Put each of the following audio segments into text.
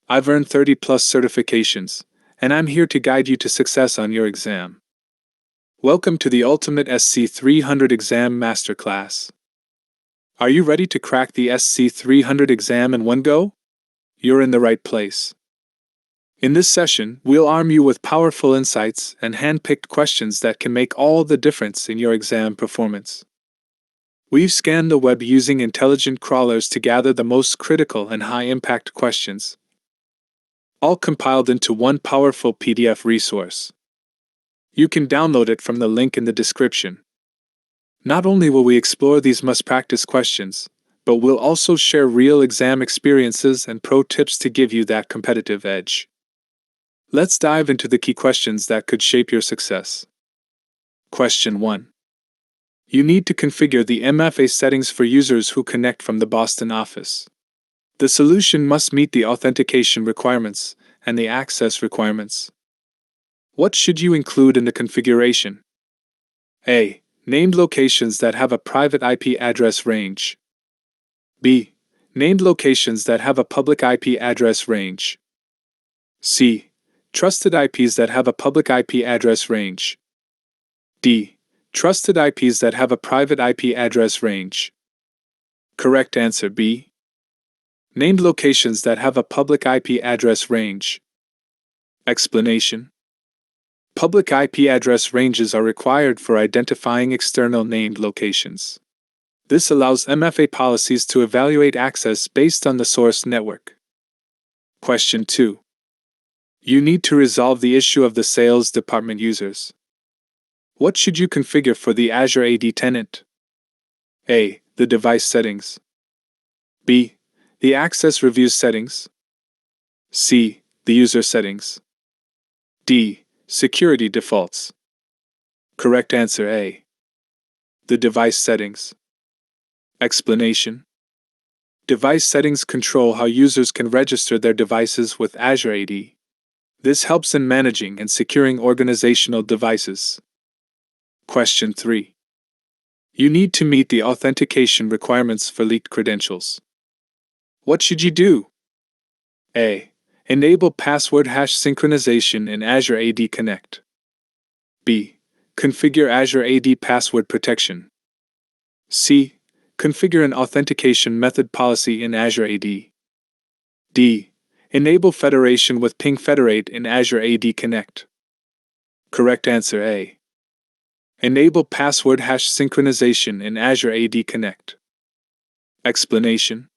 I've earned 30 plus certifications, and I'm here to guide you to success on your exam. Welcome to the Ultimate SC-300 Exam Masterclass. Are you ready to crack the SC-300 exam in one go? You're in the right place. In this session, we'll arm you with powerful insights and hand-picked questions that can make all the difference in your exam performance. We've scanned the web using intelligent crawlers to gather the most critical and high-impact questions, all compiled into one powerful PDF resource. You can download it from the link in the description. Not only will we explore these must-practice questions, but we'll also share real exam experiences and pro tips to give you that competitive edge. Let's dive into the key questions that could shape your success. Question 1. You need to configure the MFA settings for users who connect from the Boston office. The solution must meet the authentication requirements and the access requirements. What should you include in the configuration? A. Named locations that have a private IP address range. B. Named locations that have a public IP address range. C. Trusted IPs that have a public IP address range. D. Trusted IPs that have a private IP address range. Correct answer B. Named locations that have a public IP address range. Explanation. Public IP address ranges are required for identifying external named locations. This allows MFA policies to evaluate access based on the source network. Question 2. You need to resolve the issue of the sales department users. What should you configure for the Azure AD tenant? A. The device settings. B. The access reviews settings. C. The user settings. D. Security defaults. Correct answer A. The device settings. Explanation. Device settings control how users can register their devices with Azure AD. This helps in managing and securing organizational devices. Question 3. You need to meet the authentication requirements for leaked credentials. What should you do? A. Enable password hash synchronization in Azure AD Connect. B. Configure Azure AD password protection. C. Configure an authentication method policy in Azure AD. D. Enable federation with Ping Federate in Azure AD Connect. Correct answer A. Enable password hash synchronization in Azure AD Connect. Explanation.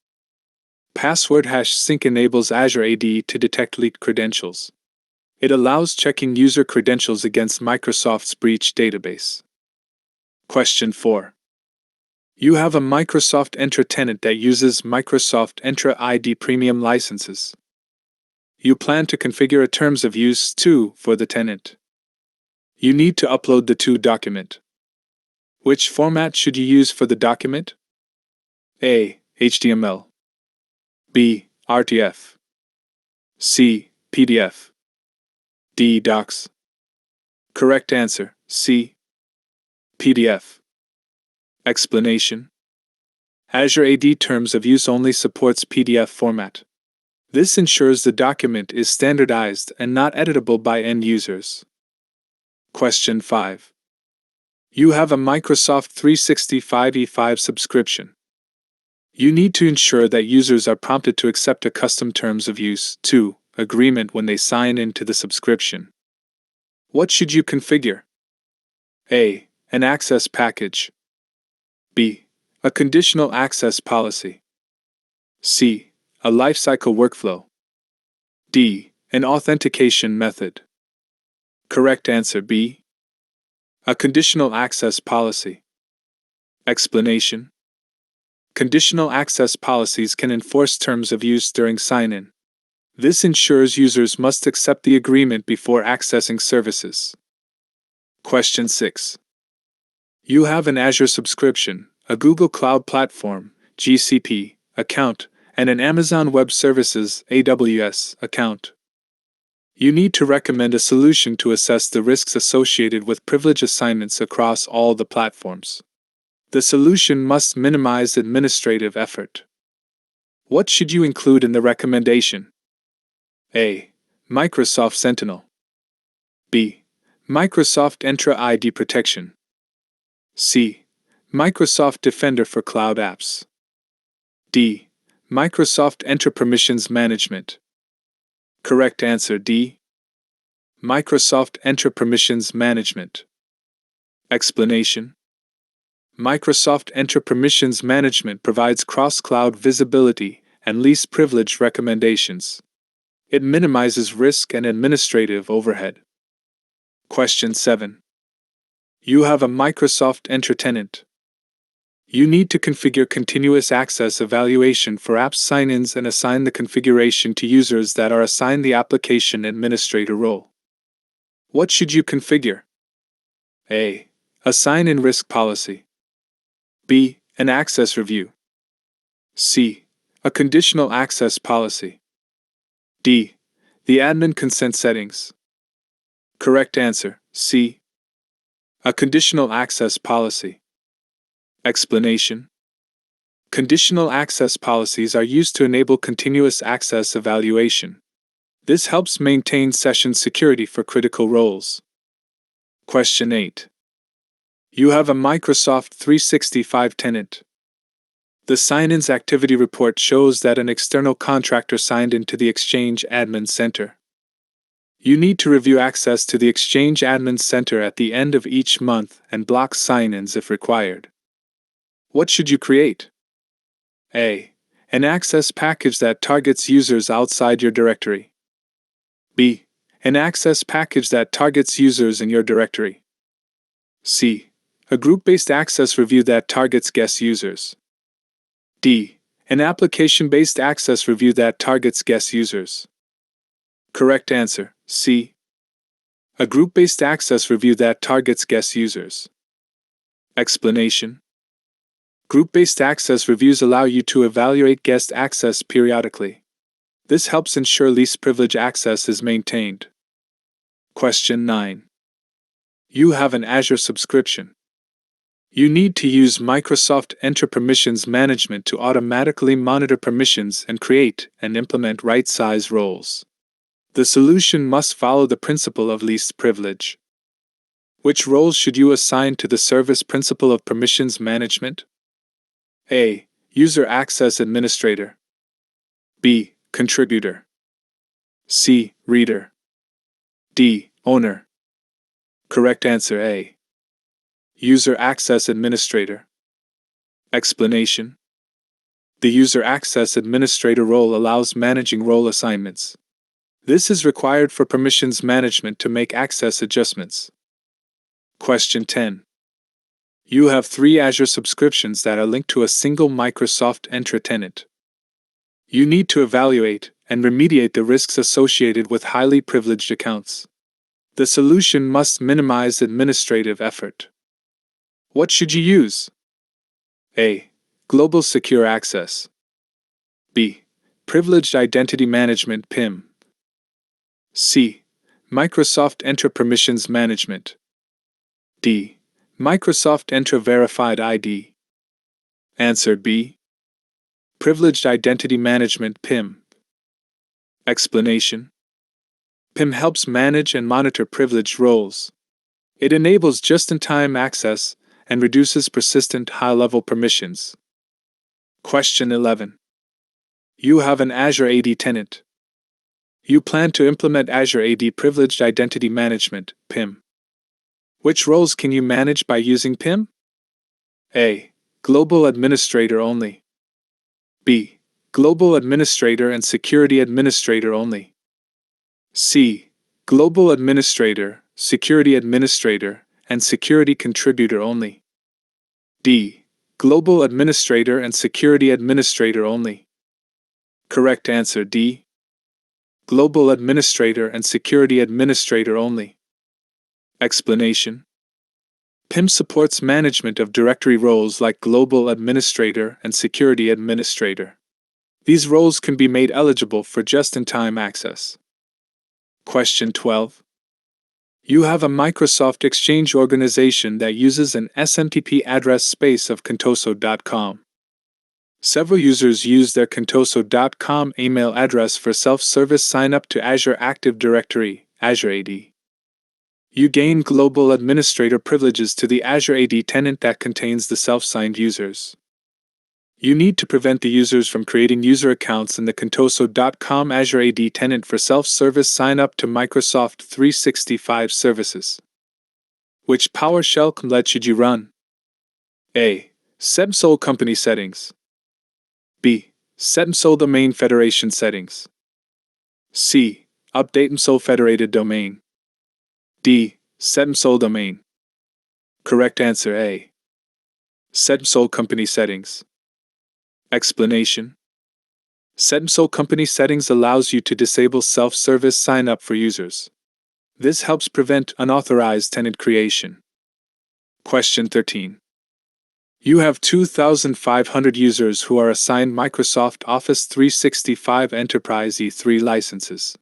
Password hash sync enables Azure AD to detect leaked credentials. It allows checking user credentials against Microsoft's breach database. Question 4. You have a Microsoft Entra tenant that uses Microsoft Entra ID Premium licenses. You plan to configure a terms of use too for the tenant. You need to upload the to document. Which format should you use for the document? A. HTML. B. RTF. C. PDF. D. Docs. Correct answer C. PDF. Explanation. Azure AD Terms of Use only supports PDF format. This ensures the document is standardized and not editable by end users. Question 5. You have a Microsoft 365 E5 subscription. You need to ensure that users are prompted to accept a custom Terms of Use (TOU) agreement when they sign into the subscription. What should you configure? A. An access package. B. A conditional access policy. C. A lifecycle workflow. D. An authentication method. Correct answer B. A conditional access policy. Explanation. Conditional access policies can enforce terms of use during sign-in. This ensures users must accept the agreement before accessing services. Question 6. You have an Azure subscription, a Google Cloud Platform (GCP) account, and an Amazon Web Services (AWS) account. You need to recommend a solution to assess the risks associated with privilege assignments across all the platforms. The solution must minimize administrative effort. What should you include in the recommendation? A. Microsoft Sentinel. B. Microsoft Entra ID Protection. C. Microsoft Defender for Cloud Apps. D. Microsoft Entra Permissions Management. Correct answer D. Microsoft Entra Permissions Management. Explanation: Microsoft Entra Permissions Management provides cross-cloud visibility and least privilege recommendations. It minimizes risk and administrative overhead. Question 7. You have a Microsoft Entra tenant. You need to configure continuous access evaluation for app sign-ins and assign the configuration to users that are assigned the application administrator role. What should you configure? A. A sign-in risk policy. B. An access review. C. A conditional access policy. D. The admin consent settings. Correct answer, C. A conditional access policy. Explanation: Conditional access policies are used to enable continuous access evaluation. This helps maintain session security for critical roles. Question 8. You have a Microsoft 365 tenant. The sign-ins activity report shows that an external contractor signed into the Exchange Admin Center. You need to review access to the Exchange Admin Center at the end of each month and block sign-ins if required. What should you create? A. An access package that targets users outside your directory. B. An access package that targets users in your directory. C. A group-based access review that targets guest users. D. An application-based access review that targets guest users. Correct answer, C. A group-based access review that targets guest users. Explanation: Group-based access reviews allow you to evaluate guest access periodically. This helps ensure least privilege access is maintained. Question 9. You have an Azure subscription. You need to use Microsoft Entra Permissions Management to automatically monitor permissions and create and implement right-size roles. The solution must follow the principle of least privilege. Which roles should you assign to the service principle of permissions management? A. User Access Administrator. B. Contributor. C. Reader. D. Owner. Correct answer A. User Access Administrator. Explanation: The User Access Administrator role allows managing role assignments. This is required for permissions management to make access adjustments. Question 10. You have 3 Azure subscriptions that are linked to a single Microsoft Entra tenant. You need to evaluate and remediate the risks associated with highly privileged accounts. The solution must minimize administrative effort. What should you use? A. Global Secure Access. B. Privileged Identity Management (PIM). C. Microsoft Entra Permissions Management. D. Microsoft Entra Verified ID. Answer B. Privileged Identity Management (PIM). Explanation: PIM helps manage and monitor privileged roles. It enables just-in-time access and reduces persistent high-level permissions. Question 11. You have an Azure AD tenant. You plan to implement Azure AD Privileged Identity Management (PIM). Which roles can you manage by using PIM? A. Global Administrator only. B. Global Administrator and Security Administrator only. C. Global Administrator, Security Administrator, and Security Contributor only. D. Global Administrator and Security Administrator only. Correct answer D. Global Administrator and Security Administrator only. Explanation: PIM supports management of directory roles like Global Administrator and Security Administrator. These roles can be made eligible for just-in-time access. Question 12. You have a Microsoft Exchange organization that uses an SMTP address space of contoso.com. Several users use their Contoso.com email address for self-service sign-up to Azure Active Directory, Azure AD. You gain global administrator privileges to the Azure AD tenant that contains the self-signed users. You need to prevent the users from creating user accounts in the Contoso.com Azure AD tenant for self-service sign-up to Microsoft 365 services. Which PowerShell command should you run? A. Sebsol Company Settings. B. Sebsol Domain Federation Settings. C. Update Sebsol Federated Domain. D. Sebsol Domain. Correct answer A. Sebsol Company Settings. Explanation. Sebsol Company Settings allows you to disable self-service sign-up for users. This helps prevent unauthorized tenant creation. Question 13. You have 2,500 users who are assigned Microsoft Office 365 Enterprise E3 licenses.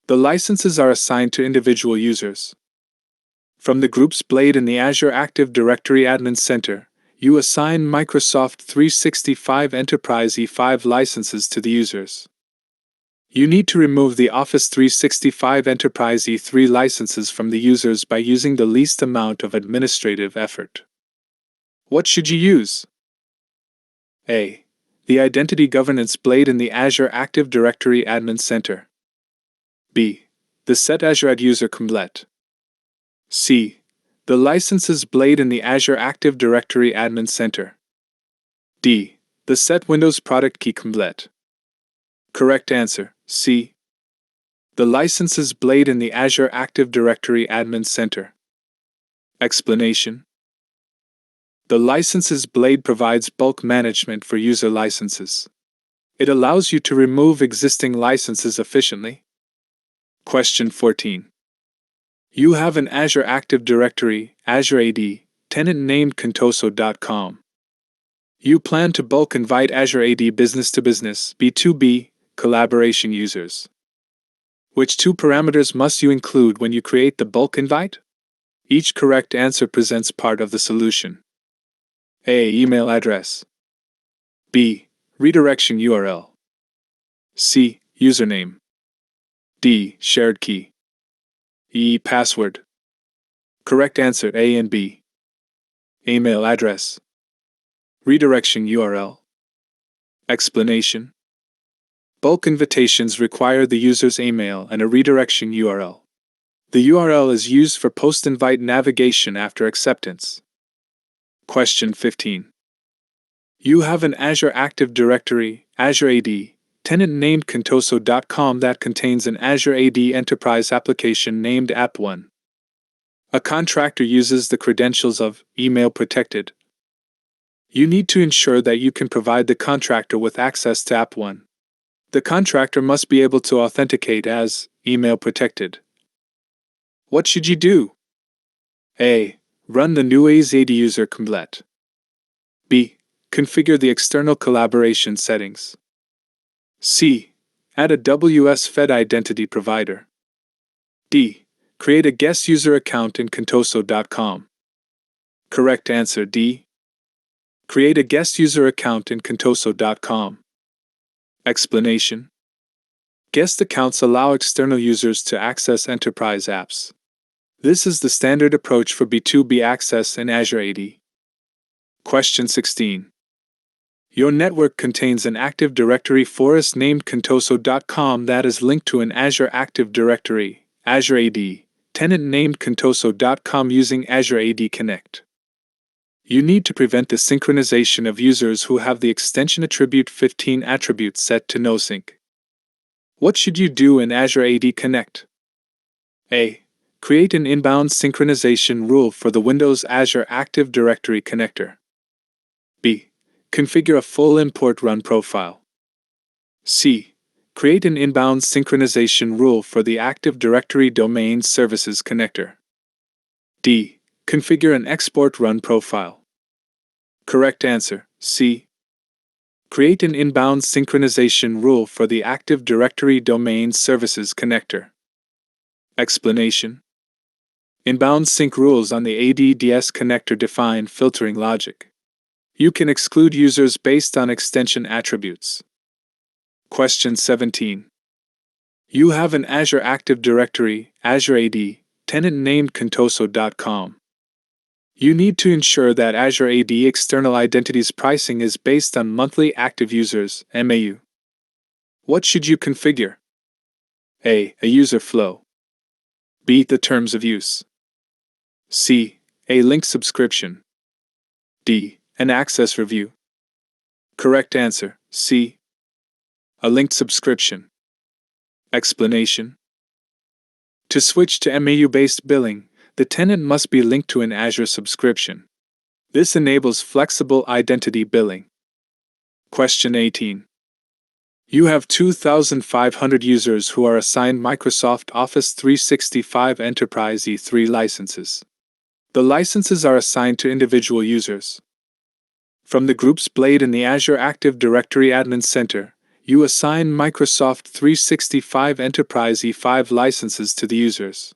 The licenses are assigned to individual users. From the groups displayed in the Azure Active Directory Admin Center, you assign Microsoft 365 Enterprise E5 licenses to the users. You need to remove the Office 365 Enterprise E3 licenses from the users by using the least amount of administrative effort. What should you use? A. The Identity Governance blade in the Azure Active Directory Admin Center. B. The Set Azure Ad User Complete. C. The Licenses blade in the Azure Active Directory Admin Center. D. The Set Windows Product Key Complete. Correct answer, C. The Licenses blade in the Azure Active Directory Admin Center. Explanation. The Licenses blade provides bulk management for user licenses. It allows you to remove existing licenses efficiently. Question 14. You have an Azure Active Directory, Azure AD, tenant named Contoso.com. You plan to bulk invite Azure AD business-to-business, B2B, collaboration users. Which two parameters must you include when you create the bulk invite? Each correct answer presents part of the solution. A. Email address. B. Redirection URL. C. Username. D. Shared key. E. Password. Correct answer A and B. Email address. Redirection URL. Explanation. Bulk invitations require the user's email and a redirection URL. The URL is used for post-invite navigation after acceptance. Question 15. You have an Azure Active Directory, Azure AD, tenant named Contoso.com that contains an Azure AD Enterprise application named App1. A contractor uses the credentials of email protected. You need to ensure that you can provide the contractor with access to App1. The contractor must be able to authenticate as email protected. What should you do? A. Run the new AD user complete. B. Configure the external collaboration settings. C. Add a WS-Fed identity provider. D. Create a guest user account in Contoso.com. Correct answer D. Create a guest user account in Contoso.com. Explanation. Guest accounts allow external users to access enterprise apps. This is the standard approach for B2B access in Azure AD. Question 16. Your network contains an Active Directory forest named Contoso.com that is linked to an Azure Active Directory, Azure AD, tenant named Contoso.com using Azure AD Connect. You need to prevent the synchronization of users who have the extension attribute 15 attribute set to NoSync. What should you do in Azure AD Connect? A. Create an inbound synchronization rule for the Windows Azure Active Directory connector. B. Configure a full import run profile. C. Create an inbound synchronization rule for the Active Directory Domain Services connector. D. Configure an export run profile. Correct answer, C. Create an inbound synchronization rule for the Active Directory Domain Services connector. Explanation. Inbound sync rules on the ADDS connector define filtering logic. You can exclude users based on extension attributes. Question 17. You have an Azure Active Directory, Azure AD, tenant named contoso.com. You need to ensure that Azure AD external identities pricing is based on monthly active users, MAU. What should you configure? A user flow. B. The terms of use. C. A link subscription. D. An access review. Correct answer, C. A linked subscription. Explanation. To switch to MAU-based billing, the tenant must be linked to an Azure subscription. This enables flexible identity billing. Question 18. You have 2,500 users who are assigned Microsoft Office 365 Enterprise E3 licenses. The licenses are assigned to individual users. From the groups blade in the Azure Active Directory Admin Center, you assign Microsoft 365 Enterprise E5 licenses to the users.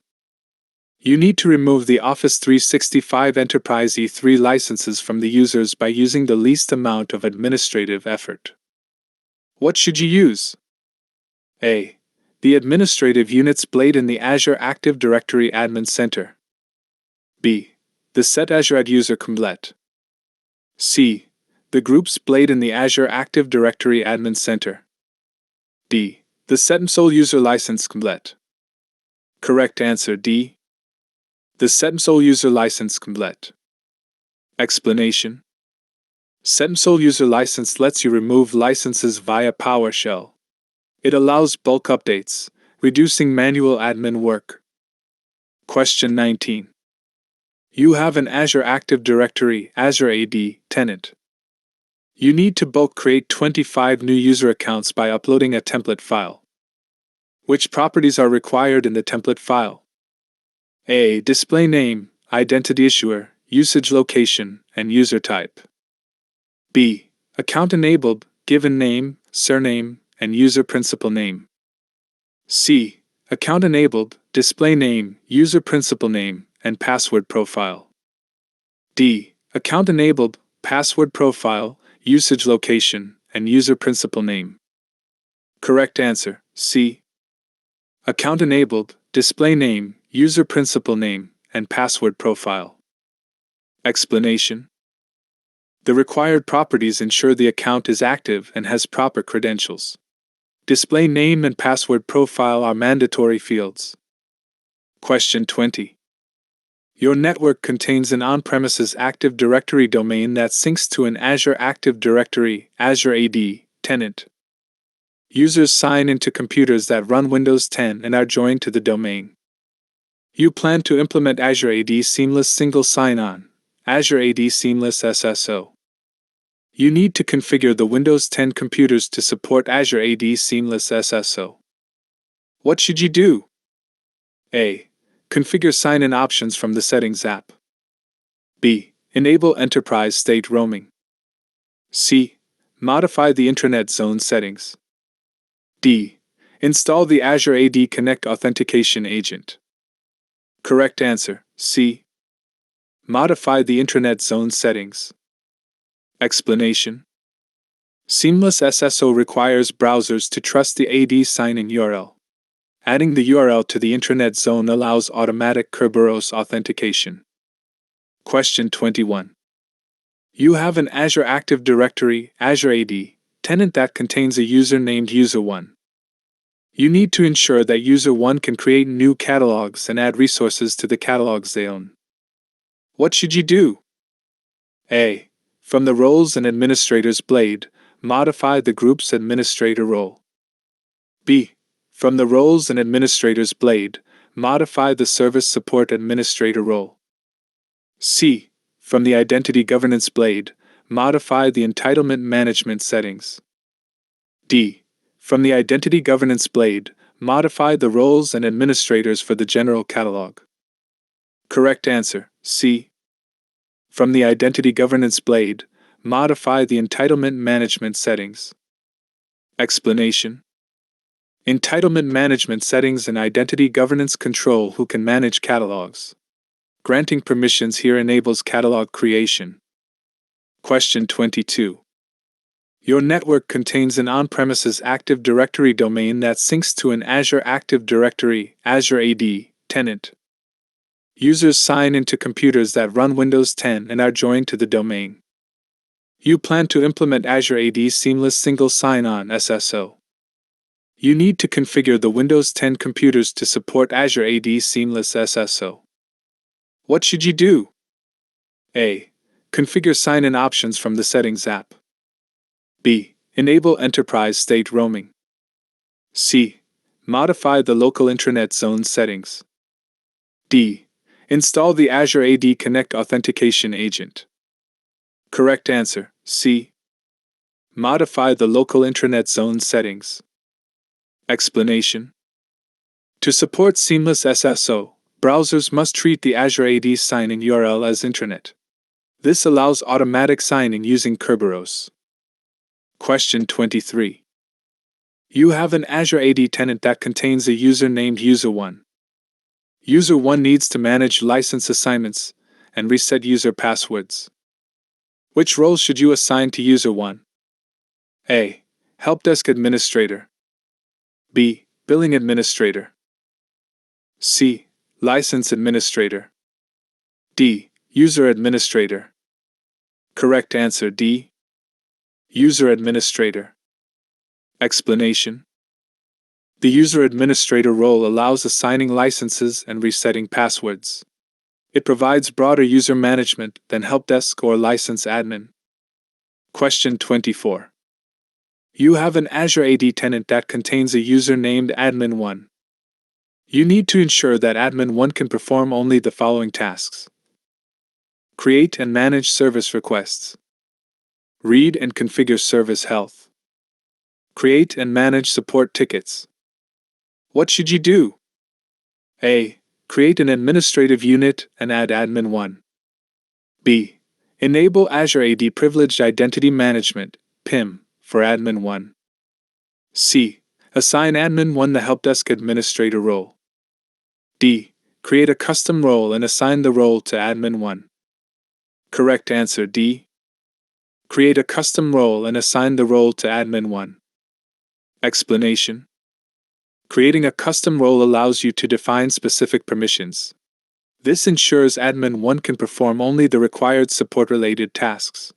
You need to remove the Office 365 Enterprise E3 licenses from the users by using the least amount of administrative effort. What should you use? A. The administrative units blade in the Azure Active Directory Admin Center. B. The Set Azure Ad User Complete. C. The groups blade in the Azure Active Directory Admin Center. D. The Set Sole User License Complete. Correct answer D. The Set Sole User License Complete. Explanation. Set Sole User License lets you remove licenses via PowerShell. It allows bulk updates, reducing manual admin work. Question 19. You have an Azure Active Directory, Azure AD, tenant. You need to bulk create 25 new user accounts by uploading a template file. Which properties are required in the template file? A. Display name, identity issuer, usage location, and user type. B. Account enabled, given name, surname, and user principal name. C. Account enabled, display name, user principal name, and password profile. D. Account enabled, password profile, usage location, and user principal name. Correct answer, C. Account enabled, display name, user principal name, and password profile. Explanation. The required properties ensure the account is active and has proper credentials. Display name and password profile are mandatory fields. Question 20. Your network contains an on-premises Active Directory domain that syncs to an Azure Active Directory, Azure AD, tenant. Users sign into computers that run Windows 10 and are joined to the domain. You plan to implement Azure AD Seamless Single Sign-On, Azure AD Seamless SSO. You need to configure the Windows 10 computers to support Azure AD Seamless SSO. What should you do? A. Configure sign-in options from the Settings app. B. Enable Enterprise State Roaming. C. Modify the Intranet Zone settings. D. Install the Azure AD Connect Authentication Agent. Correct answer, C. Modify the Intranet Zone settings. Explanation. Seamless SSO requires browsers to trust the AD sign-in URL. Adding the URL to the intranet zone allows automatic Kerberos authentication. Question 21. You have an Azure Active Directory, Azure AD, tenant that contains a user named User1. You need to ensure that User1 can create new catalogs and add resources to the catalogs they own. What should you do? A. From the Roles and Administrators blade, modify the group's administrator role. B. From the Roles and Administrators blade, modify the Service Support Administrator role. C. From the Identity Governance blade, modify the Entitlement Management settings. D. From the Identity Governance blade, modify the roles and administrators for the general catalog. Correct answer, C. From the Identity Governance blade, modify the Entitlement Management settings. Explanation. Entitlement management settings and identity governance control who can manage catalogs. Granting permissions here enables catalog creation. Question 22. Your network contains an on-premises Active Directory domain that syncs to an Azure Active Directory (Azure AD) tenant. Users sign into computers that run Windows 10 and are joined to the domain. You plan to implement Azure AD Seamless Single Sign-On (SSO). You need to configure the Windows 10 computers to support Azure AD Seamless SSO. What should you do? A. Configure sign-in options from the Settings app. B. Enable Enterprise State Roaming. C. Modify the local intranet zone settings. D. Install the Azure AD Connect Authentication Agent. Correct answer, C. Modify the local intranet zone settings. Explanation. To support seamless SSO, browsers must treat the Azure AD sign-in URL as intranet. This allows automatic sign-in using Kerberos. Question 23. You have an Azure AD tenant that contains a user named User1. User1 needs to manage license assignments and reset user passwords. Which roles should you assign to User1? A. Helpdesk Administrator. B. Billing Administrator. C. License Administrator. D. User Administrator. Correct answer D. User Administrator. Explanation. The User Administrator role allows assigning licenses and resetting passwords. It provides broader user management than Helpdesk or License Admin. Question 24. You have an Azure AD tenant that contains a user named Admin1. You need to ensure that Admin1 can perform only the following tasks: create and manage service requests, read and configure service health, create and manage support tickets. What should you do? A. Create an administrative unit and add Admin1. B. Enable Azure AD Privileged Identity Management (PIM) for Admin1. C. Assign Admin1 the Helpdesk Administrator role. D. Create a custom role and assign the role to Admin1. Correct answer D. Create a custom role and assign the role to Admin1. Explanation. Creating a custom role allows you to define specific permissions. This ensures Admin1 can perform only the required support-related tasks.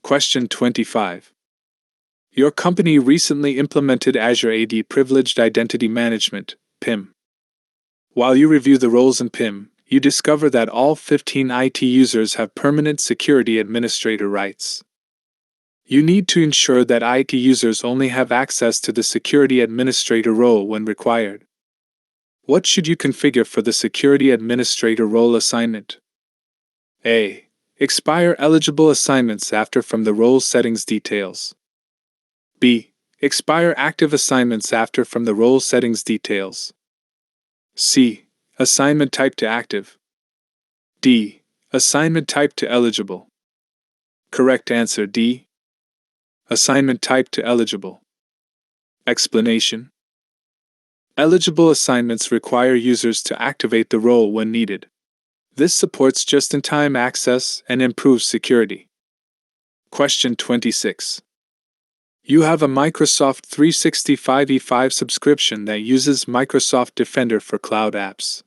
Question 25. Your company recently implemented Azure AD Privileged Identity Management (PIM). While you review the roles in PIM, you discover that all 15 IT users have permanent security administrator rights. You need to ensure that IT users only have access to the security administrator role when required. What should you configure for the security administrator role assignment? A. Expire eligible assignments after from the role settings details. B. Expire active assignments after from the role settings details. C. Assignment type to active. D. Assignment type to eligible. Correct answer D. Assignment type to eligible. Explanation. Eligible assignments require users to activate the role when needed. This supports just-in-time access and improves security. Question 26. You have a Microsoft 365 E5 subscription that uses Microsoft Defender for cloud apps.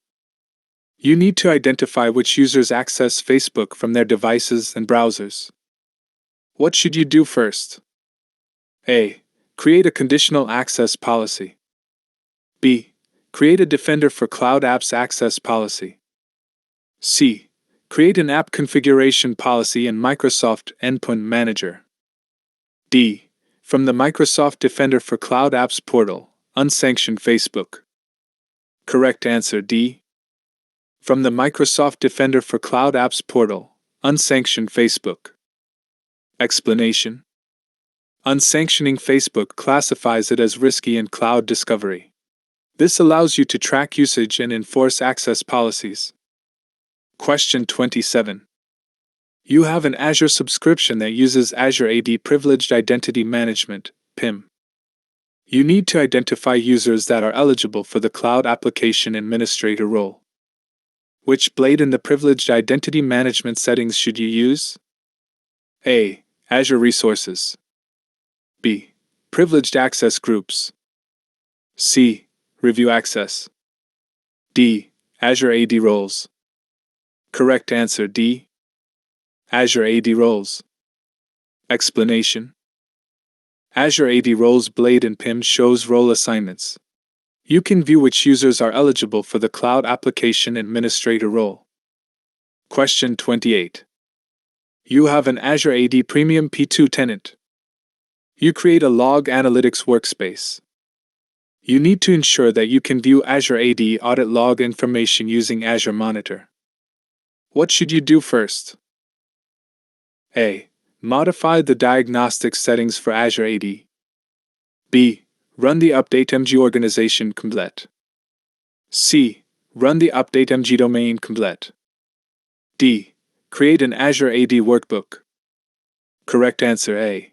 You need to identify which users access Facebook from their devices and browsers. What should you do first? A. Create a conditional access policy. B. Create a Defender for Cloud Apps access policy. C. Create an app configuration policy in Microsoft Endpoint Manager. D. From the Microsoft Defender for Cloud Apps portal, unsanction Facebook. Correct answer D. From the Microsoft Defender for Cloud Apps portal, unsanction Facebook. Explanation. Unsanctioning Facebook classifies it as risky in cloud discovery. This allows you to track usage and enforce access policies. Question 27. You have an Azure subscription that uses Azure AD Privileged Identity Management (PIM). You need to identify users that are eligible for the Cloud Application Administrator role. Which blade in the Privileged Identity Management settings should you use? A. Azure Resources. B. Privileged Access Groups. C. Review Access. D. Azure AD Roles. Correct answer D. Azure AD Roles. Explanation. Azure AD Roles Blade and PIM shows role assignments. You can view which users are eligible for the Cloud Application Administrator role. Question 28. You have an Azure AD Premium P2 tenant. You create a log analytics workspace. You need to ensure that you can view Azure AD audit log information using Azure Monitor. What should you do first? A. Modify the diagnostic settings for Azure AD. B. Run the update-mg organization complete. C. Run the update-mg domain complete. D. Create an Azure AD workbook. Correct answer A.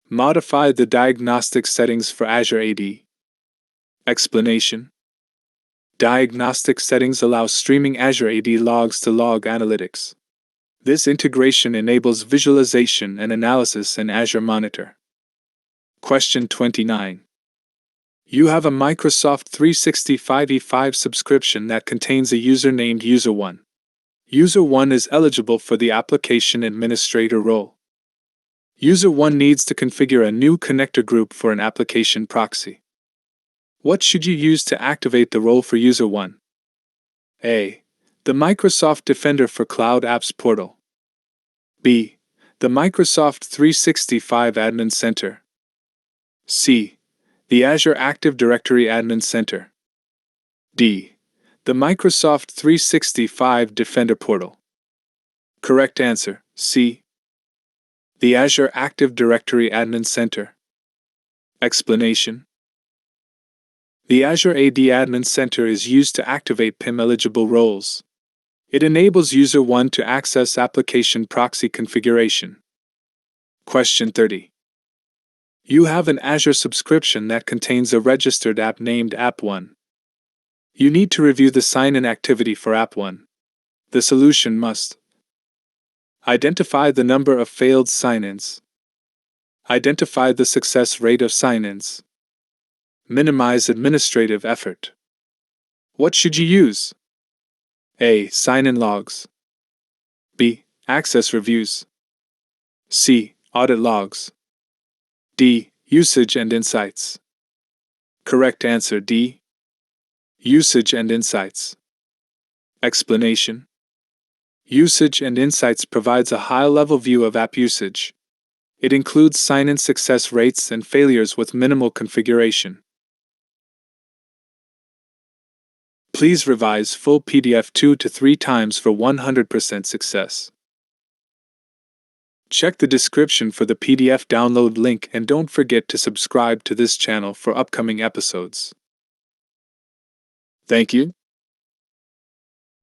Modify the diagnostic settings for Azure AD. Explanation. Diagnostic settings allow streaming Azure AD logs to log analytics. This integration enables visualization and analysis in Azure Monitor. Question 29. You have a Microsoft 365 E5 subscription that contains a user named User1. User1 is eligible for the Application Administrator role. User1 needs to configure a new connector group for an application proxy. What should you use to activate the role for User1? A. The Microsoft Defender for Cloud Apps Portal. B. The Microsoft 365 Admin Center. C. The Azure Active Directory Admin Center. D. The Microsoft 365 Defender Portal. Correct answer, C. The Azure Active Directory Admin Center. Explanation. The Azure AD Admin Center is used to activate PIM-eligible roles. It enables User1 to access application proxy configuration. Question 30. You have an Azure subscription that contains a registered app named App1. You need to review the sign-in activity for App1. The solution must identify the number of failed sign-ins, identify the success rate of sign-ins, minimize administrative effort. What should you use? A. Sign-in logs. B. Access reviews. C. Audit logs. D. Usage and insights. Correct answer D. Usage and insights. Explanation. Usage and insights provides a high-level view of app usage. It includes sign-in success rates and failures with minimal configuration. Please revise full PDF 2 to 3 times for 100% success. Check the description for the PDF download link and don't forget to subscribe to this channel for upcoming episodes. Thank you.